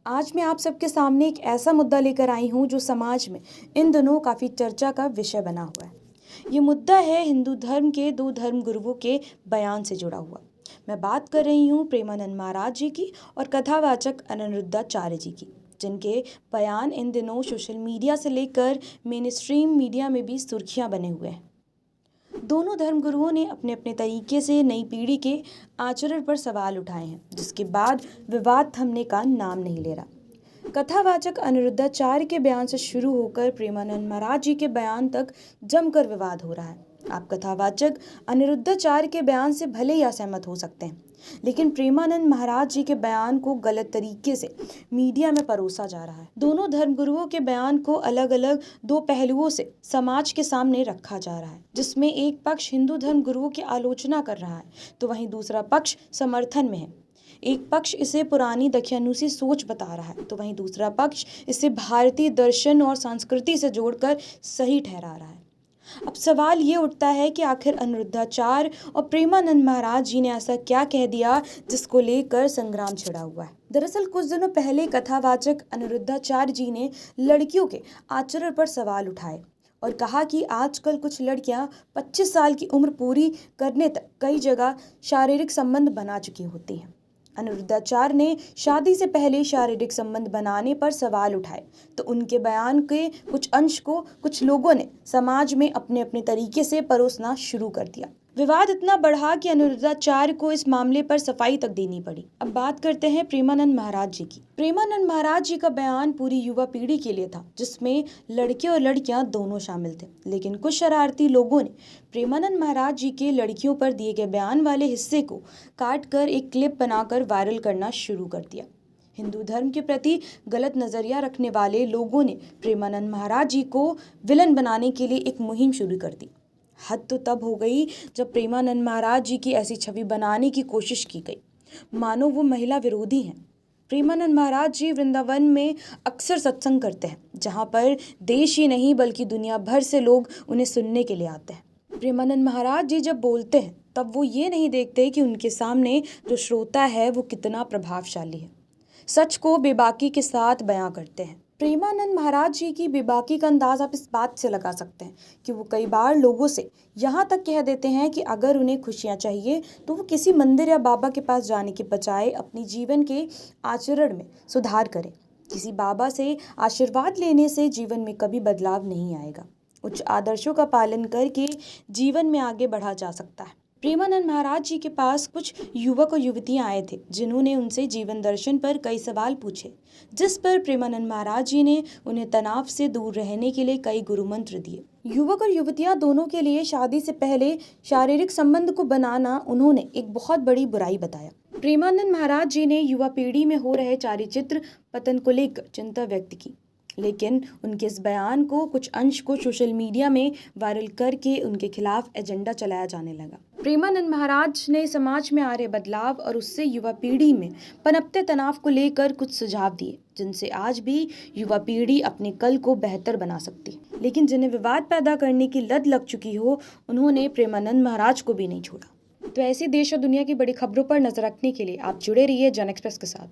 आज मैं आप सबके सामने एक ऐसा मुद्दा लेकर आई हूँ जो समाज में इन दिनों काफ़ी चर्चा का विषय बना हुआ है। ये मुद्दा है हिंदू धर्म के दो धर्म गुरुओं के बयान से जुड़ा हुआ। मैं बात कर रही हूँ प्रेमानंद महाराज जी की और कथावाचक अनिरुद्धाचार्य जी की, जिनके बयान इन दिनों सोशल मीडिया से लेकर मेन स्ट्रीम मीडिया में भी सुर्खियाँ बने हुए हैं। दोनों धर्मगुरुओं ने अपने अपने तरीके से नई पीढ़ी के आचरण पर सवाल उठाए हैं, जिसके बाद विवाद थमने का नाम नहीं ले रहा। कथावाचक अनिरुद्धाचार्य के बयान से शुरू होकर प्रेमानंद महाराज जी के बयान तक जमकर विवाद हो रहा है। आप कथावाचक अनिरुद्धाचार्य के बयान से भले ही असहमत हो सकते हैं, लेकिन प्रेमानंद महाराज जी के बयान को गलत तरीके से मीडिया में परोसा जा रहा है। दोनों धर्मगुरुओं के बयान को अलग अलग दो पहलुओं से समाज के सामने रखा जा रहा है, जिसमें एक पक्ष हिंदू धर्म गुरुओं की आलोचना कर रहा है तो वहीं दूसरा पक्ष समर्थन में है। एक पक्ष इसे पुरानी दकियानूसी सोच बता रहा है तो वहीं दूसरा पक्ष इसे भारतीय दर्शन और संस्कृति से जोड़कर सही ठहरा रहा है। अब सवाल ये उठता है कि आखिर अनिरुद्धाचार्य और प्रेमानंद महाराज जी ने ऐसा क्या कह दिया जिसको लेकर संग्राम छिड़ा हुआ है। दरअसल कुछ दिनों पहले कथावाचक अनिरुद्धाचार्य जी ने लड़कियों के आचरण पर सवाल उठाए और कहा कि आजकल कुछ लड़कियां 25 साल की उम्र पूरी करने तक कई जगह शारीरिक संबंध बना चुकी होती हैं। अनिरुद्धाचार्य ने शादी से पहले शारीरिक संबंध बनाने पर सवाल उठाए तो उनके बयान के कुछ अंश को कुछ लोगों ने समाज में अपने अपने तरीके से परोसना शुरू कर दिया। विवाद इतना बढ़ा कि अनिरुद्धाचार्य को इस मामले पर सफाई तक देनी पड़ी। अब बात करते हैं प्रेमानंद महाराज जी की। प्रेमानंद महाराज जी का बयान पूरी युवा पीढ़ी के लिए था, जिसमें लड़के और लड़कियां दोनों शामिल थे। लेकिन कुछ शरारती लोगों ने प्रेमानंद महाराज जी के लड़कियों पर दिए गए बयान वाले हिस्से को काट कर एक क्लिप बनाकर वायरल करना शुरू कर दिया। हिंदू धर्म के प्रति गलत नजरिया रखने वाले लोगों ने प्रेमानंद महाराज जी को विलन बनाने के लिए एक मुहिम शुरू कर दी। हद तो तब हो गई जब प्रेमानंद महाराज जी की ऐसी छवि बनाने की कोशिश की गई मानो वो महिला विरोधी हैं। प्रेमानंद महाराज जी वृंदावन में अक्सर सत्संग करते हैं, जहाँ पर देश ही नहीं बल्कि दुनिया भर से लोग उन्हें सुनने के लिए आते हैं। प्रेमानंद महाराज जी जब बोलते हैं तब वो ये नहीं देखते कि उनके सामने जो श्रोता है वो कितना प्रभावशाली है। सच को बेबाकी के साथ बयां करते हैं। प्रेमानंद महाराज जी की बेबाकी का अंदाज आप इस बात से लगा सकते हैं कि वो कई बार लोगों से यहाँ तक कह देते हैं कि अगर उन्हें खुशियाँ चाहिए तो वो किसी मंदिर या बाबा के पास जाने के बजाय अपनी जीवन के आचरण में सुधार करें। किसी बाबा से आशीर्वाद लेने से जीवन में कभी बदलाव नहीं आएगा। उच्च आदर्शों का पालन करके जीवन में आगे बढ़ा जा सकता है। प्रेमानंद महाराज जी के पास कुछ युवक और युवतियां आए थे जिन्होंने उनसे जीवन दर्शन पर कई सवाल पूछे, जिस पर प्रेमानंद महाराज जी ने उन्हें तनाव से दूर रहने के लिए कई गुरु मंत्र दिए। युवक और युवतियां दोनों के लिए शादी से पहले शारीरिक संबंध को बनाना उन्होंने एक बहुत बड़ी बुराई बताया। प्रेमानंद महाराज जी ने युवा पीढ़ी में हो रहे चारित्र्य पतन को लेकर चिंता व्यक्त की, लेकिन उनके इस बयान को कुछ अंश को सोशल मीडिया में वायरल करके उनके खिलाफ एजेंडा चलाया जाने लगा। प्रेमानंद महाराज ने समाज में आ रहे बदलाव और उससे युवा पीढ़ी में पनपते तनाव को लेकर कुछ सुझाव दिए, जिनसे आज भी युवा पीढ़ी अपने कल को बेहतर बना सकती है। लेकिन जिन्हें विवाद पैदा करने की लत लग चुकी हो, उन्होंने प्रेमानंद महाराज को भी नहीं छोड़ा। तो ऐसी देश और दुनिया की बड़ी खबरों पर नजर रखने के लिए आप जुड़े रहिए जन एक्सप्रेस के साथ।